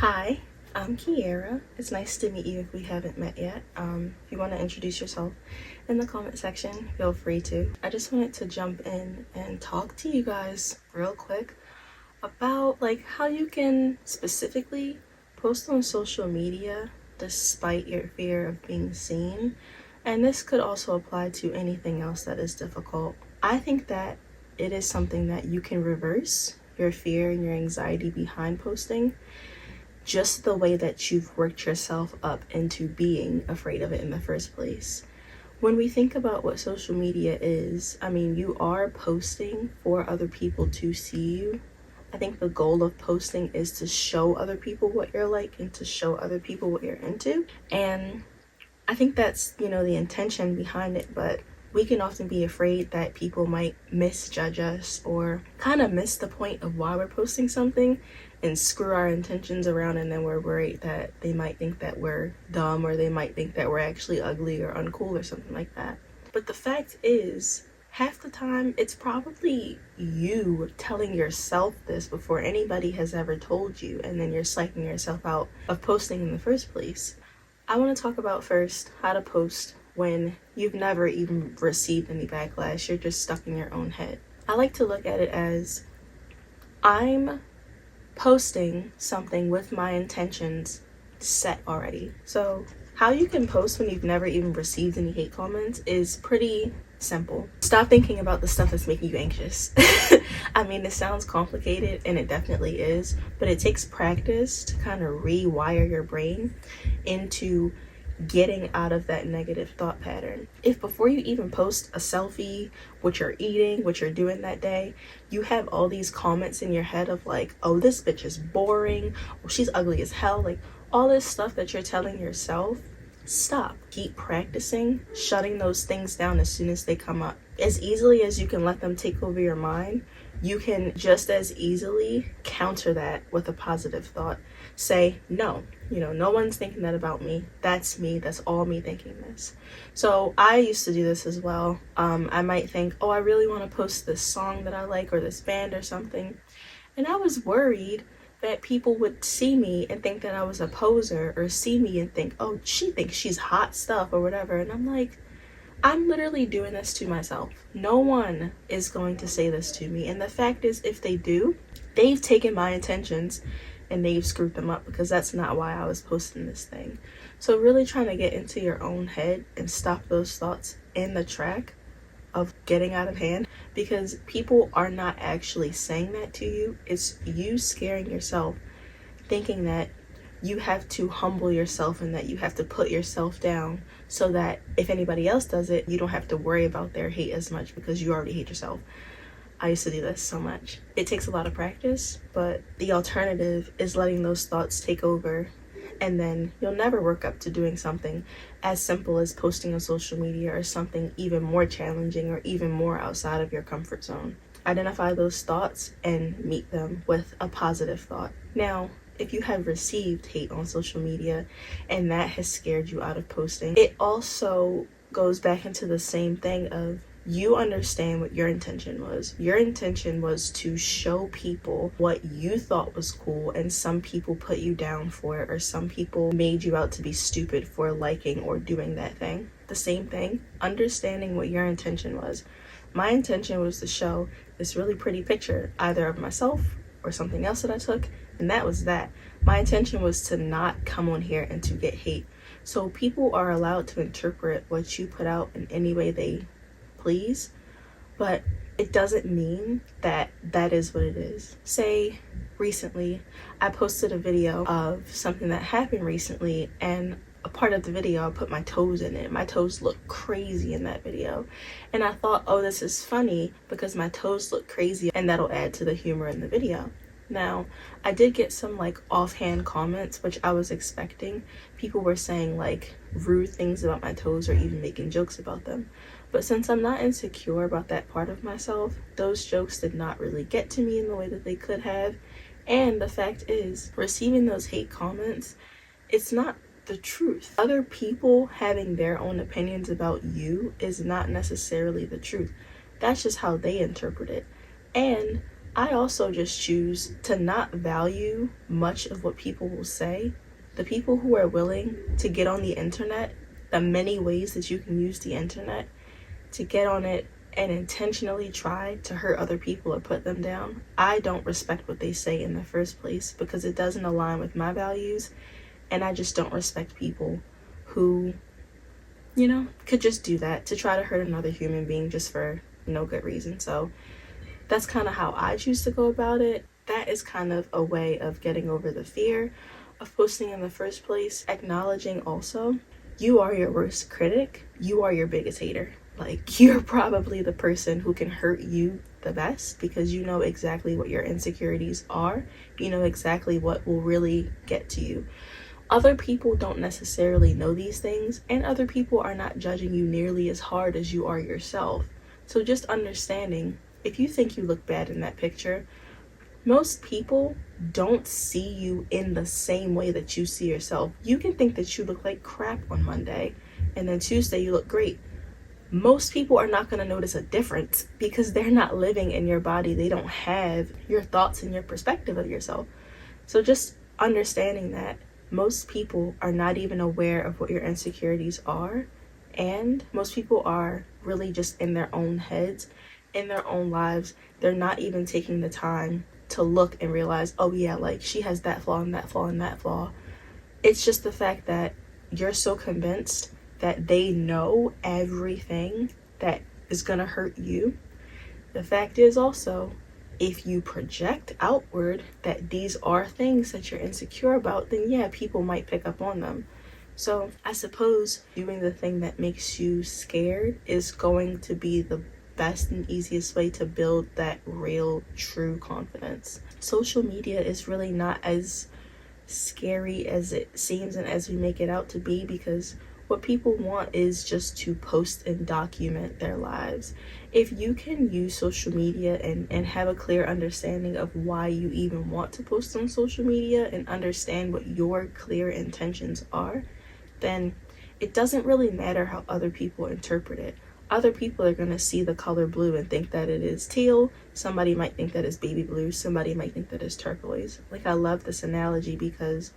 Hi, I'm Kiara. It's nice to meet you if we haven't met yet. If you want to introduce yourself in the comment section, feel free to. I just wanted to jump in and talk to you guys real quick about how you can specifically post on social media despite your fear of being seen. And this could also apply to anything else that is difficult. I think that it is something that you can reverse your fear and your anxiety behind posting, just the way that you've worked yourself up into being afraid of it in the first place. When we think about what social media is, you are posting for other people to see you. I think the goal of posting is to show other people what you're like and to show other people what you're into. And I think that's, the intention behind it, but we can often be afraid that people might misjudge us or kind of miss the point of why we're posting something and screw our intentions around, and then we're worried that they might think that we're dumb or they might think that we're actually ugly or uncool or something like that. But the fact is, half the time it's probably you telling yourself this before anybody has ever told you, and then you're psyching yourself out of posting in the first place. I want to talk about first how to post when you've never even received any backlash. You're just stuck in your own head. I like to look at it as I'm posting something with my intentions set already. So how you can post when you've never even received any hate comments is pretty simple. Stop thinking about the stuff that's making you anxious. It sounds complicated, and it definitely is, but it takes practice to kind of rewire your brain into getting out of that negative thought pattern. If before you even post a selfie, what you're eating, what you're doing that day, you have all these comments in your head of oh, this bitch is boring, or she's ugly as hell, all this stuff that you're telling yourself, stop. Keep practicing shutting those things down as soon as they come up. As easily as you can let them take over your mind, you can just as easily counter that with a positive thought. Say, no, no one's thinking that about me. That's me. That's all me thinking this. So I used to do this as well. I might think, oh, I really want to post this song that I like or this band or something. And I was worried that people would see me and think that I was a poser, or see me and think, oh, she thinks she's hot stuff or whatever. And I'm like, I'm literally doing this to myself. No one is going to say this to me. And the fact is, if they do, they've taken my intentions and they've screwed them up, because that's not why I was posting this thing. So really trying to get into your own head and stop those thoughts in the track of getting out of hand, because people are not actually saying that to you. It's you scaring yourself, thinking that you have to humble yourself and that you have to put yourself down so that if anybody else does it, you don't have to worry about their hate as much because you already hate yourself. I used to do this so much. It takes a lot of practice, but the alternative is letting those thoughts take over, and then you'll never work up to doing something as simple as posting on social media, or something even more challenging or even more outside of your comfort zone. Identify those thoughts and meet them with a positive thought. Now, if you have received hate on social media and that has scared you out of posting, it also goes back into the same thing of you understand what your intention was. Your intention was to show people what you thought was cool, and some people put you down for it, or some people made you out to be stupid for liking or doing that thing. The same thing, understanding what your intention was. My intention was to show this really pretty picture, either of myself or something else that I took, and that was that. My intention was to not come on here and to get hate. So people are allowed to interpret what you put out in any way they please, but it doesn't mean that that is what it is. Say recently I posted a video of something that happened recently, and a part of the video I put my toes in it. My toes look crazy in that video, and I thought, oh, this is funny because my toes look crazy and that'll add to the humor in the video. Now, I did get some offhand comments, which I was expecting. People were saying rude things about my toes or even making jokes about them. But since I'm not insecure about that part of myself, those jokes did not really get to me in the way that they could have. And the fact is, receiving those hate comments, it's not the truth. Other people having their own opinions about you is not necessarily the truth. That's just how they interpret it. And I also just choose to not value much of what people will say. The people who are willing to get on the internet, the many ways that you can use the internet, to get on it and intentionally try to hurt other people or put them down, I don't respect what they say in the first place because it doesn't align with my values, and I just don't respect people who, could just do that to try to hurt another human being just for no good reason. So that's kind of how I choose to go about it. That is kind of a way of getting over the fear of posting in the first place. Acknowledging also, you are your worst critic, you are your biggest hater. Like, you're probably the person who can hurt you the best because you know exactly what your insecurities are. You know exactly what will really get to you. Other people don't necessarily know these things, and other people are not judging you nearly as hard as you are yourself. So just understanding, if you think you look bad in that picture, most people don't see you in the same way that you see yourself. You can think that you look like crap on Monday, and then Tuesday you look great. Most people are not going to notice a difference because they're not living in your body. They don't have your thoughts and your perspective of yourself. So just understanding that most people are not even aware of what your insecurities are, and most people are really just in their own heads, in their own lives. They're not even taking the time to look and realize, oh yeah, like she has that flaw and that flaw and that flaw. It's just the fact that you're so convinced that they know everything that is gonna hurt you. The fact is also, if you project outward that these are things that you're insecure about, then yeah, people might pick up on them. So I suppose doing the thing that makes you scared is going to be the best and easiest way to build that real, true confidence. Social media is really not as scary as it seems and as we make it out to be, because what people want is just to post and document their lives. If you can use social media and have a clear understanding of why you even want to post on social media and understand what your clear intentions are, then it doesn't really matter how other people interpret it. Other people are going to see the color blue and think that it is teal. Somebody might think that it's baby blue. Somebody might think that it's turquoise. Like, I love this analogy because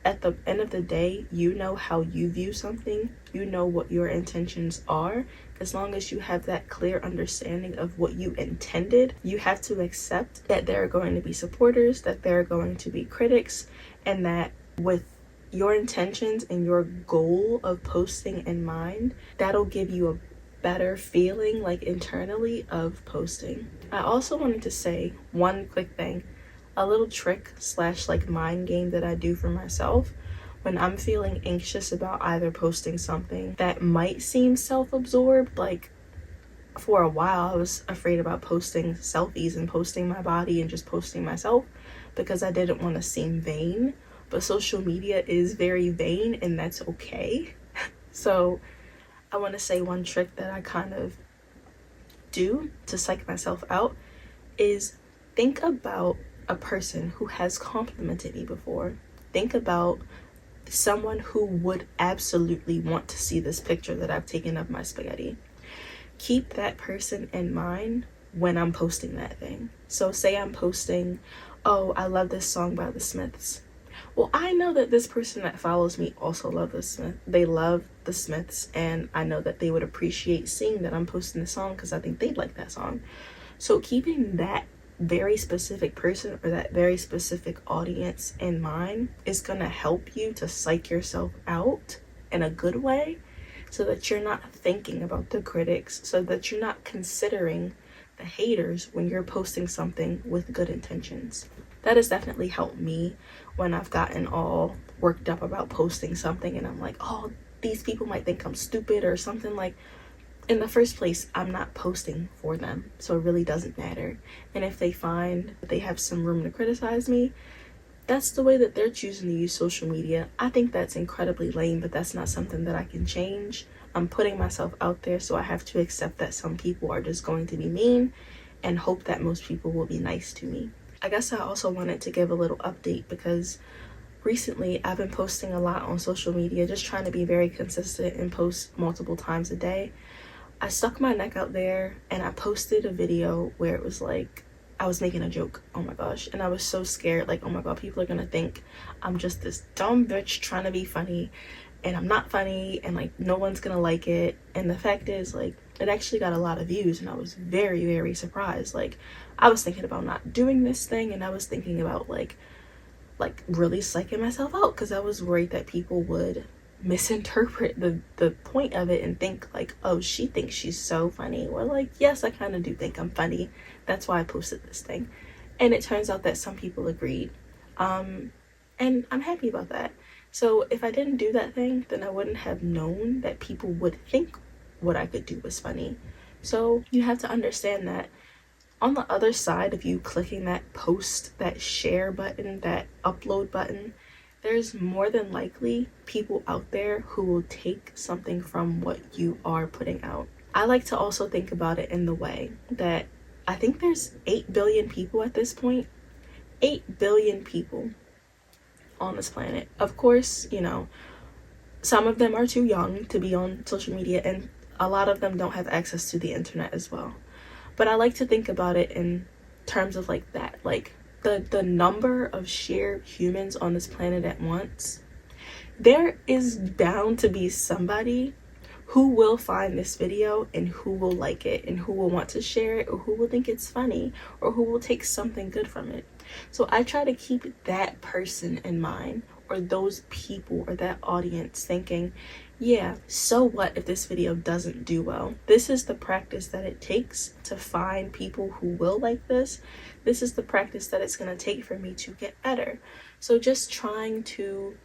at the end of the day, you know how you view something, you know what your intentions are. As long as you have that clear understanding of what you intended, you have to accept that there are going to be supporters, that there are going to be critics, and that with your intentions and your goal of posting in mind, that'll give you a better feeling, like internally, of posting. I also wanted to say one quick thing. A little trick slash like mind game that I do for myself when I'm feeling anxious about either posting something that might seem self-absorbed. Like, for a while I was afraid about posting selfies and posting my body and just posting myself because I didn't want to seem vain, but social media is very vain and that's okay. So I want to say one trick that I kind of do to psych myself out is think about a person who has complimented me before. Think about someone who would absolutely want to see this picture that I've taken of my spaghetti. Keep that person in mind when I'm posting that thing. So say I'm posting, oh, I love this song by the Smiths. Well, I know that this person that follows me also love the Smiths. They love the Smiths, and I know that they would appreciate seeing that I'm posting the song because I think they'd like that song. So keeping that very specific person or that very specific audience in mind is going to help you to psych yourself out in a good way, so that you're not thinking about the critics, so that you're not considering the haters when you're posting something with good intentions. That has definitely helped me when I've gotten all worked up about posting something and I'm like, oh, these people might think I'm stupid or something. Like, in the first place, I'm not posting for them, so it really doesn't matter. And if they find that they have some room to criticize me, that's the way that they're choosing to use social media. I think that's incredibly lame, but that's not something that I can change. I'm putting myself out there, so I have to accept that some people are just going to be mean and hope that most people will be nice to me. I guess I also wanted to give a little update because recently I've been posting a lot on social media, just trying to be very consistent and post multiple times a day. I stuck my neck out there and I posted a video where it was like I was making a joke, oh my gosh, and I was so scared, like, oh my god, people are gonna think I'm just this dumb bitch trying to be funny, and I'm not funny, and like no one's gonna like it. And the fact is, like, it actually got a lot of views, and I was very, very surprised. Like, I was thinking about not doing this thing, and I was thinking about like really psyching myself out, because I was worried that people would misinterpret the point of it and think like, oh, she thinks she's so funny, or like, yes, I kind of do think I'm funny, that's why I posted this thing. And it turns out that some people agreed, and I'm happy about that. So if I didn't do that thing, then I wouldn't have known that people would think what I could do was funny. So you have to understand that on the other side of you clicking that post, that share button, that upload button, there's more than likely people out there who will take something from what you are putting out. I like to also think about it in the way that I think there's 8 billion people at this point. 8 billion people on this planet. Of course, you know, some of them are too young to be on social media, and a lot of them don't have access to the internet as well. But I like to think about it in terms of like that, like the number of sheer humans on this planet at once. There is bound to be somebody who will find this video and who will like it and who will want to share it, or who will think it's funny, or who will take something good from it. So I try to keep that person in mind, or those people, or that audience, thinking, yeah, so what if this video doesn't do well? This is the practice that it takes to find people who will like this. This is the practice that it's going to take for me to get better. So just trying to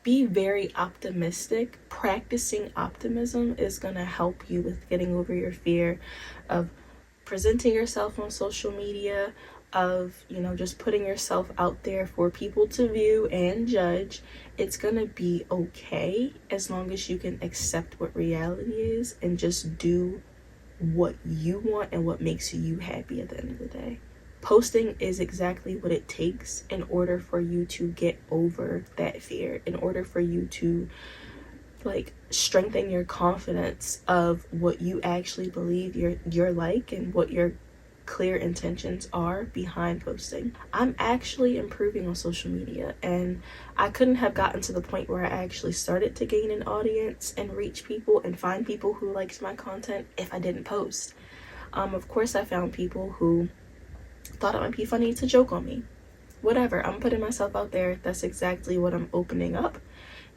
be very optimistic. Practicing optimism is going to help you with getting over your fear of presenting yourself on social media, of, you know, just putting yourself out there for people to view and judge. It's gonna be okay as long as you can accept what reality is and just do what you want and what makes you happy at the end of the day. Posting is exactly what it takes in order for you to get over that fear, in order for you to like strengthen your confidence of what you actually believe you're like, and what your clear intentions are behind posting. I'm actually improving on social media, and I couldn't have gotten to the point where I actually started to gain an audience and reach people and find people who liked my content if I didn't post. Of course, I found people who thought it might be funny to joke on me. Whatever, I'm putting myself out there. That's exactly what I'm opening up.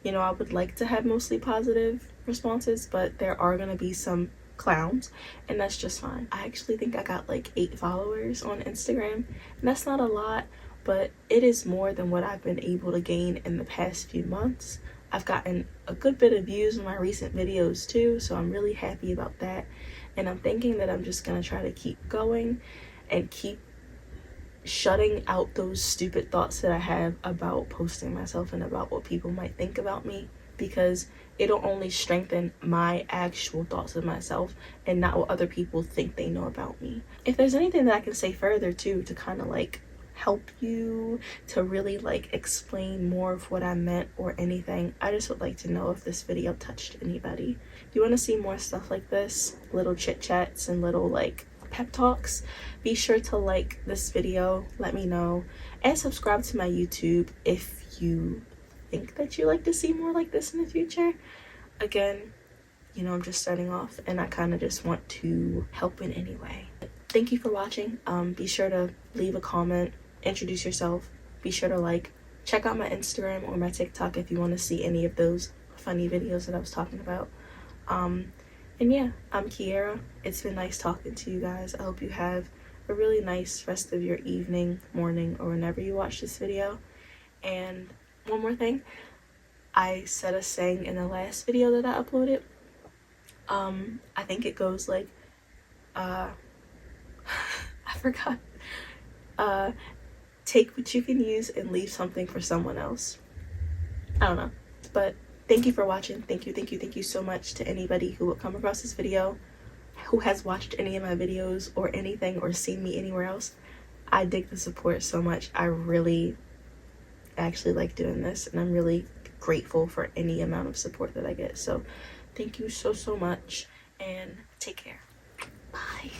You know, I would like to have mostly positive responses, but there are gonna be some clowns, and that's just fine. I actually think I got like 8 followers on Instagram, and that's not a lot, but it is more than what I've been able to gain in the past few months. I've gotten a good bit of views on my recent videos too, so I'm really happy about that. And I'm thinking that I'm just gonna try to keep going and keep shutting out those stupid thoughts that I have about posting myself and about what people might think about me, because it'll only strengthen my actual thoughts of myself and not what other people think they know about me. If there's anything that I can say further too to kind of like help you to really like explain more of what I meant or anything, I just would like to know if this video touched anybody. If you want to see more stuff like this, little chit chats and little like pep talks, be sure to like this video, let me know, and subscribe to my YouTube if you think that you like to see more like this in the future. Again, you know, I'm just starting off, and I kind of just want to help in any way. Thank you for watching. Be sure to leave a comment, introduce yourself, be sure to like, check out my Instagram or my TikTok if you want to see any of those funny videos that I was talking about. And yeah, I'm Kiara. It's been nice talking to you guys. I hope you have a really nice rest of your evening, morning, or whenever you watch this video. And one more thing, I said a saying in the last video that I uploaded. I think it goes like, I forgot. Take what you can use and leave something for someone else. I don't know, but thank you for watching. Thank you so much to anybody who will come across this video, who has watched any of my videos or anything, or seen me anywhere else. I dig the support so much. I really actually like doing this, and I'm really grateful for any amount of support that I get. So thank you so much, and take care. Bye.